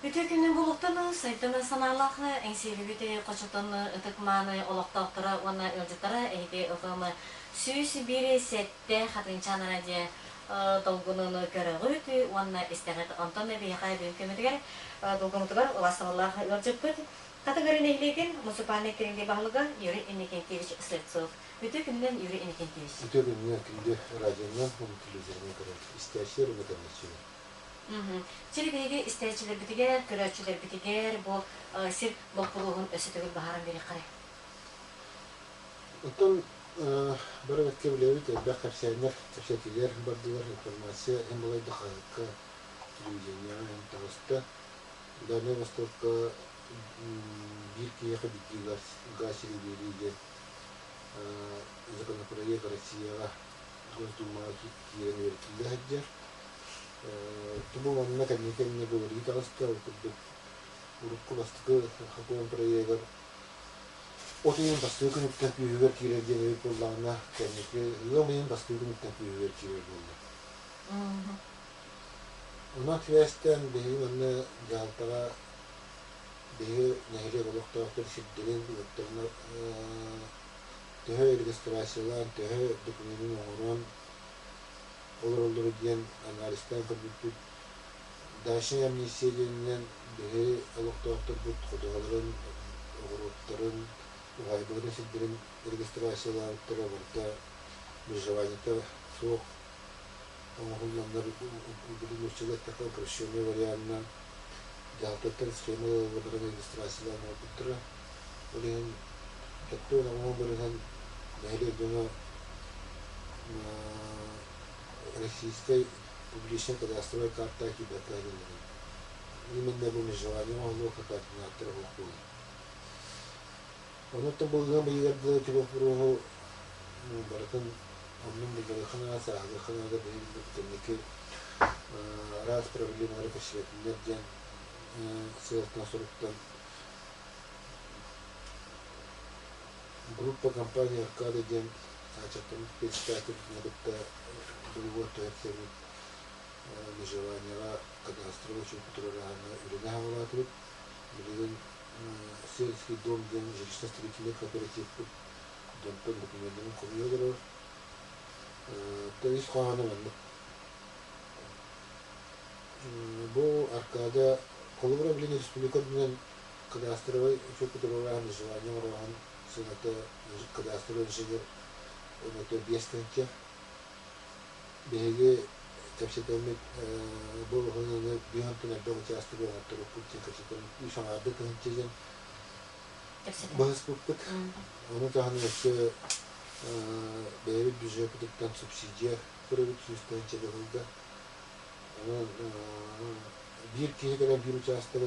Bütün günün bulutunu, saytını sanarlaqlı, engseli büte qoçutanı, ıtıkmanı, olaqtaqtıra, ona ölcütara, eydi ıqımı, süyüsü biri sette, xatın çanara diye dolgununu görüğüdü, ona isteğet antonu bir xay bir kömüdüger, dolgunu tugar, ulasınallağı ölcüp büt. Kategori nehliğin, musupane kirindi bağlıga, Yuri Inikentivich Sletsov. Bütün günden Yuri Inikentivich. Bütün günler kindi radyondan, bunu televizyona kadar isterşler, onu da geçiyor. Çelibeyge isteğçiler bitiger, görevçiler bitiger, bu sir bokuluğun ösütügül baharın biri kare. Ondan beraber kevlevi de bakışlarına teşekkürler, bardılar informasiya, hem olay da halka televizyona, hem tavasta. Dane Vostok'a bir kiyaka bitti gazili biriyle законопроект Россияға Госдумаға киren vertildi hacca. Tubu manna kannikenni говорит аста урукку бастыкы хакуан проекты отын бастыгы нүктен пүйгөр кирерген өйт болларына каннике ломын бастыгы нүктен пүйгөр кирер болду. Уна квестен беги манна жалтара беги нехиле болуктаактыр сиддерин өттөрүнө төһө регистрациялар, төһө документин оңорон олор диен анализтен көрбүт. Дашын амнистияден беги алыктаактыр бут кодолорун, огороттарын, угайбырын сиддерин регистрациялар тарабарда межеванияда соқ оңолландар удилучилар такой упрощенный вариантна жалтаттар схемалар регистрациялар болуптура. Олен Itu nama berikan dari dulu resisten publikasi kadastro karta kita tadi. Ini mendapat menjawabnya Allah kekat nater hukum. Orang tu boleh bayar dulu coba puluh berikan omnum berikan asa berikan ada beri teknik ras problem ada kesulitan dan sesuatu nasrutan группа компании Аркада Ден, значит, там представитель надо было это межевание, когда строил, который на Ирина Валатрук, или сельский дом, где жилищно-строительный кооператив, дом под документом Комьюдеров, то есть Хуанован. Бо Аркада, коллаборация республика, когда строил, еще который межевание Раван. Это кадастровый инженер, он это бесконечно. Беги, как все там был он бегут на дом часто был на втором пути, как все там и сам отдыхал интеллигент. Баскупок. Он это они все беги бюджет под там субсидия, правительство интеллигента. Он бирки, когда бирут часто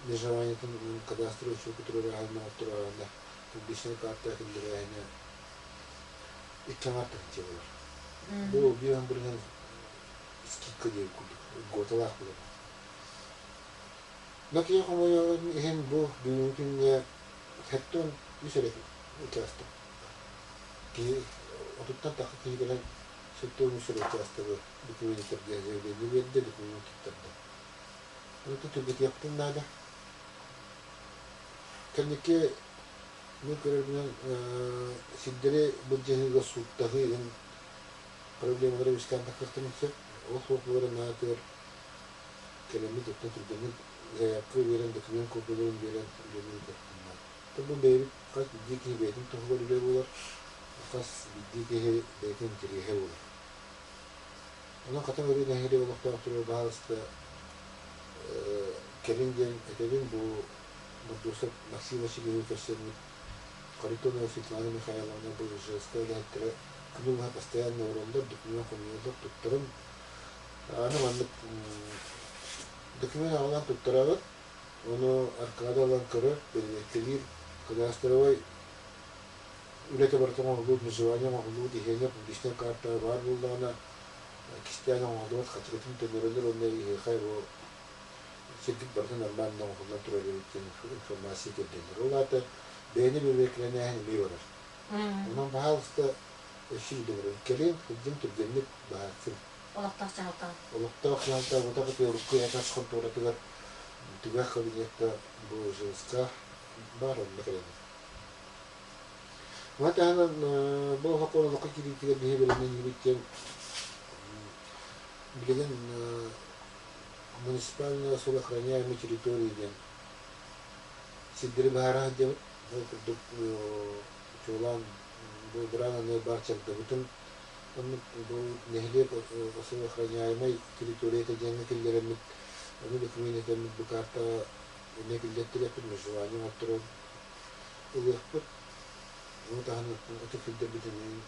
межевание там кадастровый, который реально второе. Publisher kartta hildirayna ikkamarta çevir. Bu bir an birden skikka diye gotalak bu. Lakin ama hem bu dünyada hatta bir şey ikasta. Ki oturtan takip edilen sektör müsait ikasta bu. Bütün interdiğe bir de dokumen kitapta. Onu tutup yaptım nada. Kendiki bu kararın siddere budjeti sutahı problemleri iskandak kırtımsa o sokuların nadir kelime tuttuğunu zayıfı veren doküman kopyaların veren kırtımlar. Tabi beri kaç diki betin tohumları olur, kaç diki betin kirihe olur. Ona kategori nehri olarak da bazı kelimden edelim bu Мадусов Максим Васильевич Васильевич Харитонова Светлана Михайловна Божеская лектора книга постоянно уралдар документ комьюдер туттарым аны мандык документ алган туттарабыт ону аркада алган кыры белектелир кадастровой үлете бартама улут межевание улут ихене публичная карта бар булды ана кистяна олдот хатырытын төлөрөлөр ондай хайбо Сергей Бартон нормально он натурально информация кидает. Рулата бейни бивеклене они биварар. Он пожалуйста ищи добрый. Келин ходим тут денег бахатим. Олақтақ жалта. Олақтақ жалта вот так вот руку я как контора туда Тыга кабинетта бу жылска бар онда келем. Матаһан бу хакырылыкка киритиге бие беленен юриттен билеген муниципальная охраняемая территория сиддери баара деп курдук чулан бу брананы барчак дебутун он бу нехле охраняемой территория тегенге килдеремит аны документтерин бу карта некилдеттире межевание оттуру улыппыт мутахан оту килдер битин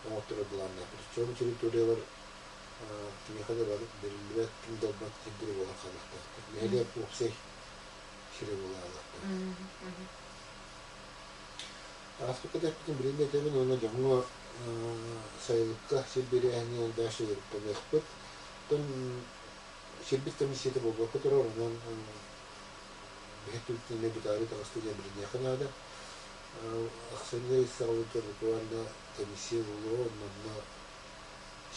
оттуру буларна причем территориялар кимехада бар белилбет ким долбат килдери була халыкта нехле уксей шире булалыкта Аспекты бренде темен оны жаңа сайлыкка силбери әне он дәші өріппәмекпіт. Тон шербет комиссияты болға көтірі онан бәйттіліктіне бітары тағысты жәбіріне қанады. Ақсанлы сағылытыр бұқуанда комиссия болуға, онанна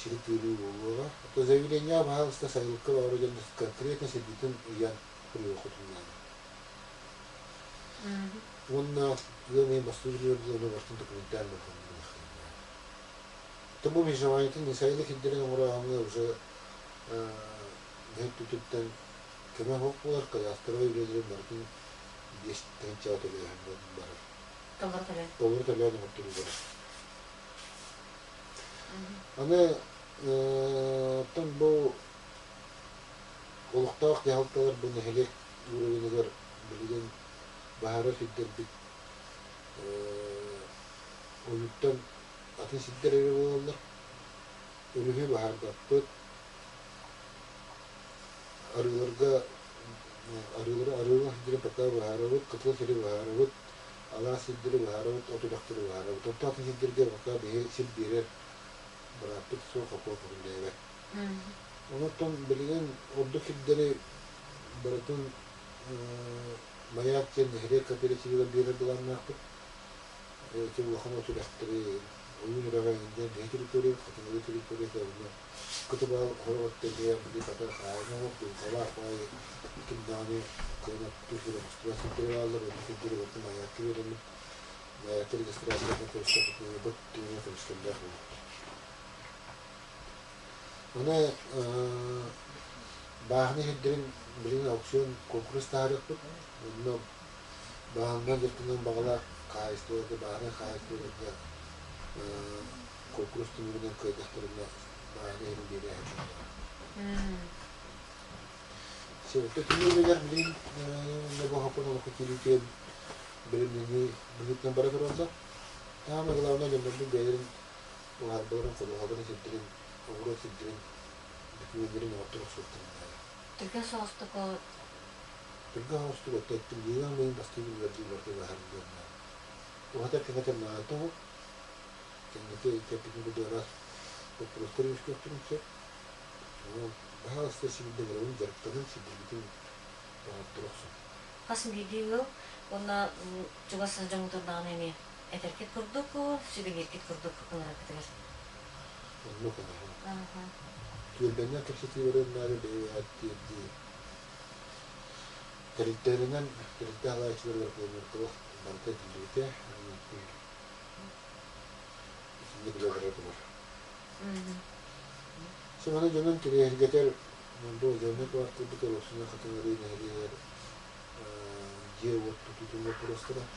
шеріп өрі болуға. То заявление бағалыста сайлыкка бағыры жәнді конкретно сербетін ұян құры оқытылады. Он главный бастуриер главный вартин документальный фонд. Тому межевание не сайли хиддерен уравны уже гетто туттан кеме хокулар кая второй вредер мартин 10 тенчат или бар. Доллар тале на мартин бар. Аны там бу олуктак дехалталар бу нехелек уровенегер билген Bahara fidder bit oyuttan atın sidderleri olanlar ölühü bahar kapıt arılarga arılar sidderi pata baharavut katıl siri baharavut ala sidderi baharavut otodakteri baharavut otta atın sidderger vaka bihe sid birer bırakıp so kapı kapındayla onuttan bilgen ordu sidderi baratın Mayak için her kapitalizmde bir arada nakıp, ki bu kanı oturakları oyun rağbetinden tehlikeli tehlikeli savunma. Kutuba horvatta diye bir kata hayal yok, kolar koy, kimdani koyuna tuşları stresi alır, bir vakti mayak verir, mayak registrasyonu konuştuk, bu dünya konuştuğunda bu. Ona bahane hidrin birin aksiyon konkurs tarihı Bunun bağımdan dörtünden bağlar kayıstı oldu, bağına kayıstı oldu. Konkurs tümüründen kaydıklarında bağına elim bir yere. Şimdi tümüründen bilin ne bu hapın olup kilitken bilimini bilitten bırakır olsa tamam ağlarına gönderdim beylerin o harbaların kolu haberini sildirin, uğra sildirin, tümürlerin ortalık soktum. Türkiye soğuktu ko Pergi hostu waktu itu dia main pasti berarti bahar dia. Waktu kita kenal itu, kita kita pikir dia terus terus terus. Bahas sesi dengan orang jarak tangan sih begitu terus. Pas video, ona juga sejauh terdapat ini. Erkek kurduk ko, sudah erkek kurduk ko nggak kita sih. Onu kan. Tuh banyak keseluruhan dari hati di Teritaringan terita lah sebenarnya kalau bantai dulu teh, ini juga berapa? Sebenarnya jangan kiri gajar, mandor jangan waktu itu kalau sudah kategori ini dia waktu itu nggak terus terus.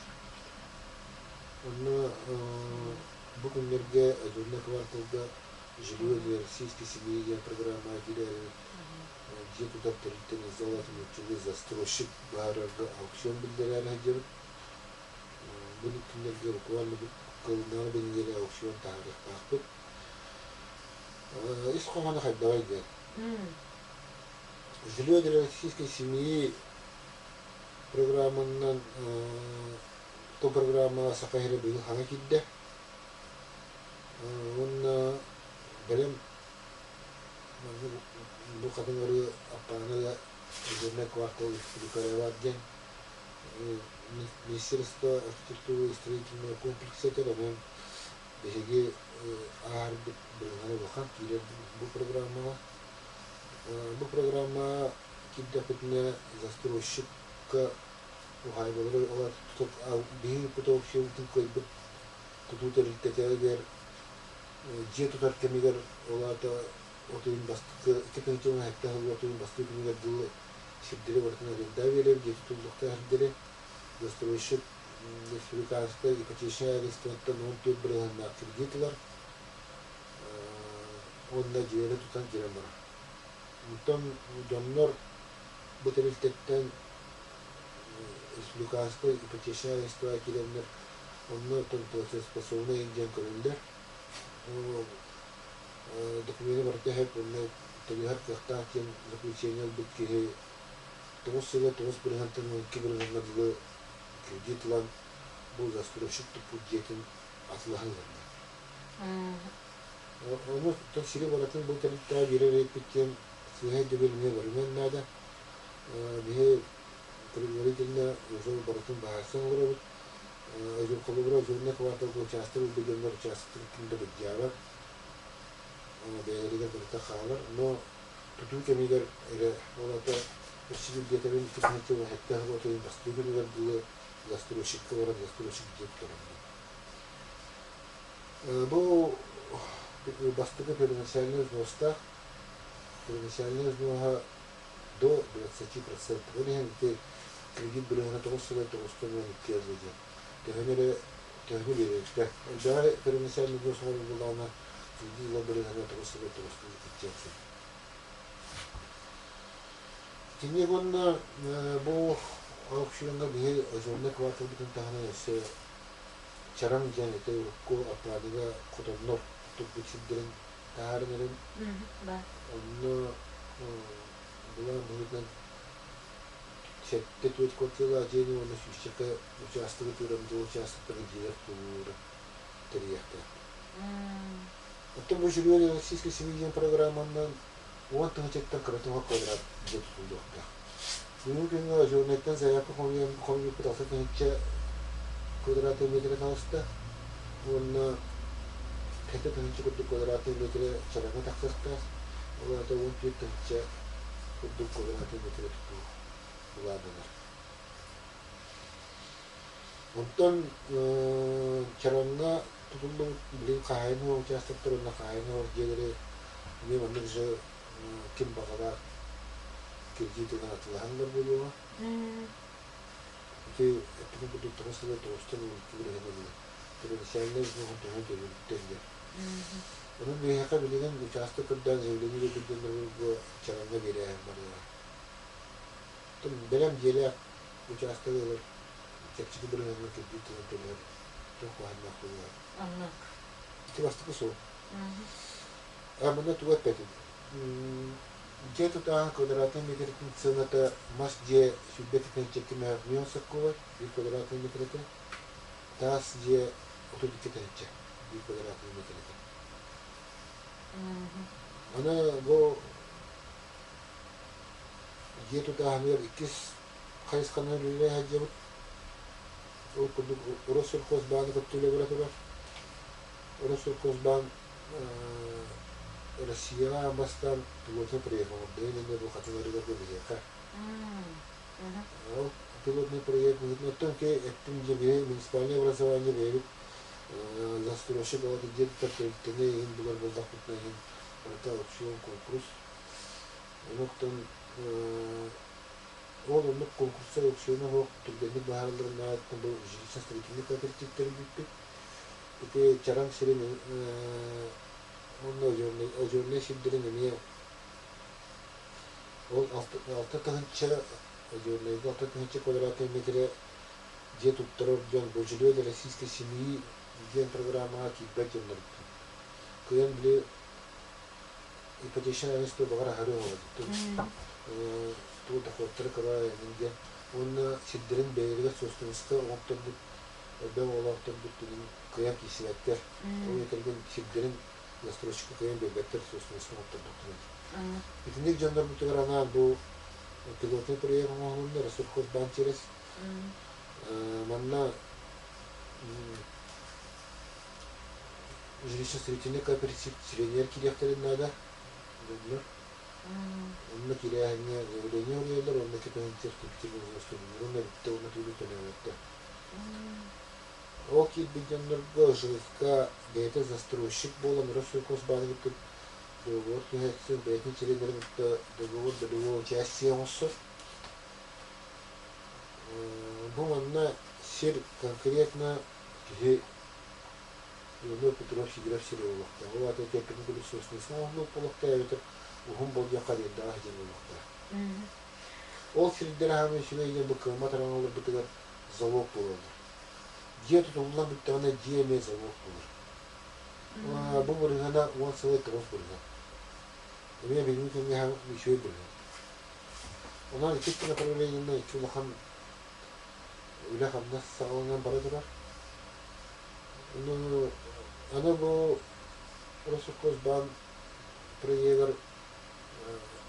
Karena bukan nerga, jangan waktu itu jadi versi kisah program aja dari Где туда прилетели золотыми через застройщик барага аукцион билдерler hacı bunu kimler bukvalde kılnalı bilgileri aukciyon tarih baktık. İskoğanı haddaydı. Жилье для российской семьи программанан то программа сахайры был ханакидде. Он белем bu kategori apana üzerine kuartal yukarı varken Ministerstvo arhitektūros и строительного комплекса tarafından belki ağır bir bölümüne bakan bu programma киддапытына застройщикка ухайбалары олар тутуп биһиги путуп шиутун койбут тутутер итtetегер же тутар кемигер олата отуин бастыкы кепенчен хакта отуин бастыкы кемигер дылы шибдире бартына рендавелер же тутулукта хардире застройщик республиканская ипотечная агентствоттан 14 биргана кредитлар онда жери тутан кирен бар. Мутан доннор бутелтеттен республиканская ипотечная агентство киреннер онно тон платежеспособный индиан көрүлдер. Документы барда хеп онно табихат кахтакен заключение битки тосыла тос биргантан кибирганнарлы кредитлан бу застройщик тупудетин атлахаларна. Onu tefsiri baratın bu tarihte birer etkiyen sıhhat debilmeye varmen nada bihe kredilerinde uzun baratın bahasan olur uzun kolubra uzun ne kavata bu çastır bu bedenler çastır kimde bediyara değerli de burada kalır no tutu kemiler ile orada tefsiri getirin tutmak ve hatta bu toyun bastı günler bu застройщик var застройщик директор. Bu бастыгы первоначальный взноста до 20%. Вариант кредит были на того, что это установлено первый. Тягнули, что да, первоначальный взнос была на кредит были на того, что это установлено. Тем он был аукционда бие ожонный квартал битен тахана чарам жанете ко апрадыга котоннор тупчиддерин таарнерин онно була мурдан четте тует котела жени оны шишчека участогы турамды участогы директор терияхта. Потом мы живели в российской семейной программы он там чектан кратного квадрат где-то туда. Мümkün журналистен заявка комьюн пытался тенче квадратный метр талста. Он это тенче квадратный метр чарага таксастас. Он это он тенче квадратный метр ту ладанар. Онтон чаранга тутулу блин кайны участоктарына кайны жегере не мандык же ким багара кредитына атылгандар болуга. Те это буду трансфер то кибирген. Первоначальный взнос то тенге. Onun bir haka bilinen участокдан заявление bildirildiğinde çaranga geliyor bana. Tam benim geliyor участокlar çekçi bir yana kreditini ödeler. Çok fazla koyuyor. Anladım. İşte bastı bu. Ama ne tuvalet peki? Где-то там квадратный метр цена-то маш где сюбетикный чекиме миоса кова и квадратный метр это тас где вот эти кетенче и квадратный метр это. Она го где-то там мер икис хайсканы лиле хаджабут ол куду Россел Косбан каптуле братула Россел Косбан Россия бастан пилотный проект, Дэнни не был хотел ребята бежать. Пилотный проект, но только это не муниципальное образование верит. Застройщик вот где-то тени им было запутано им это аукцион конкурс. Но там он на конкурсе аукциона вот тогда не бахалдар на там был жилищный строительный кооператив бит. И чарам сирени onun öcürne şidderini niye o altı tınçı öcürneydi altı tınçı kvadratı metre diye tutturur diyen bölgülüyor da Российской семьи diyen programa ki bekliyorlar. Kıyan bile ipotечная агентство багара харıyor oldu. Tu da kottara kara diye onun şidderin belirli sözleşmesi ortada ben olaktan bütün kıyan kişilikler o yeterli şidderin застройщика КМ бектер собственно оттуда. Итинек жандар бутыграна бу пилотный проект могунда Россельхоз банк через манна жилищно-строительный кооператив среднер килехтерин надо. онна килэһиңэ öğreniyor yerler ondaki perspektif oluşturulur. Onu bitti onu tüyülütülüyordu. О кибиденнерго жыска бете застройщик болон Росукос бангыты договор кеңесин бетин чилендеринде договор участие олсу. Бу манна сир конкретно ки Юно Петров Сидоров Сироловта. Вот это перегрузочный смог полокта это ухум болга калында ажылыкта. Ол сирдер ханы шүгейге бу кыматараңылар бутыгар залог болду. Где-то туллан биттана диеме залог болду. Бу бургана он совет роз бурга. Эме билмекен я мишөй бурга. Онан киттен направлениене чулахан үле хамна сагылган барадыр. Ну, она бу Росукос бан проектор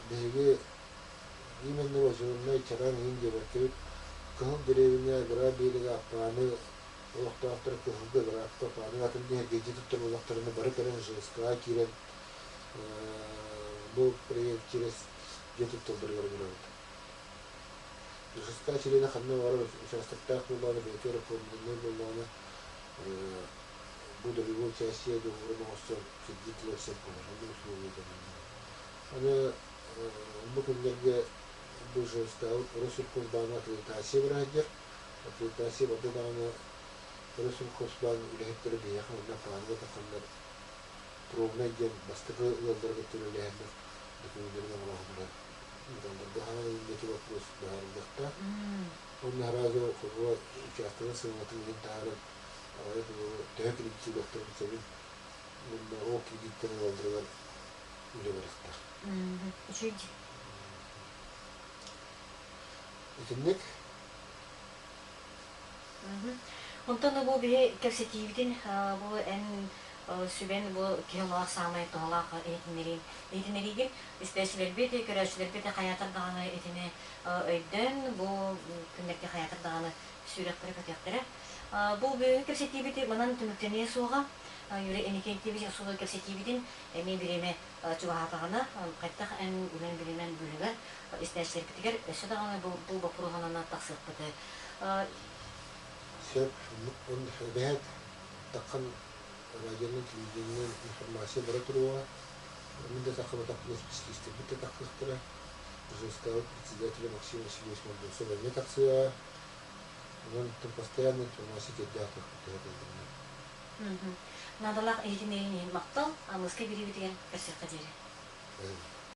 деге именно возможно чаран инде бакет кыл деревня гра белеге апаны оқтақтыр кылды графта паны атынде геҗит турулактарны бары көрән жеска кирен бу проект через где-то толдыргар булат. Жеска чилена ханна вара участоктар булганы бетер фондны булганы буду его участие до уровня сидитлер сепколар условия. Она буквально дуже стал Росукос бан аккредитация враги, аккредитация вот это она Росукос бан улетел бияхан на плане такой пробный день бастыгы лазерга төлөләһәр документларга багыла. Инде баһаны нече вопрос барында. Он наразы футбол участвовал в соревнованиях тары. Это техник доктор Савин. Бunda o kreditleri aldılar öyle bıraktılar. Üçüncü. Etkinlik? Ondan bu bir kapsiyetiydi. Bu en süben bu kıyılar sağmayı doğalar eğitimleriydi. İspanyollar bile, Kırıçlar bile hayatlar dağını etini öydün. Bu gündeki hayatlar dağını sürekli yaptılar. Bu bir kapsiyetiydi. Bunun tümükteneye soğuk. Yürü enikentliği soğuk kapsiyetiydi. Emin birime çuvahatağına kayıttak en ülen birimen bölüge İspanyollar bitiler. Şudağını bu bakıruğuna taksık bıdı. Şef, on behat takkan rajanın televizyonun informasi bırakırıyor. Onun da takımı takılır psikolojisi bitti takılır. Жестко председателя Максима Сергеевича Мандусова не таксия. Он там постоянно информация дата. Надо лак эти не мактал, а мы скажем, что это касается.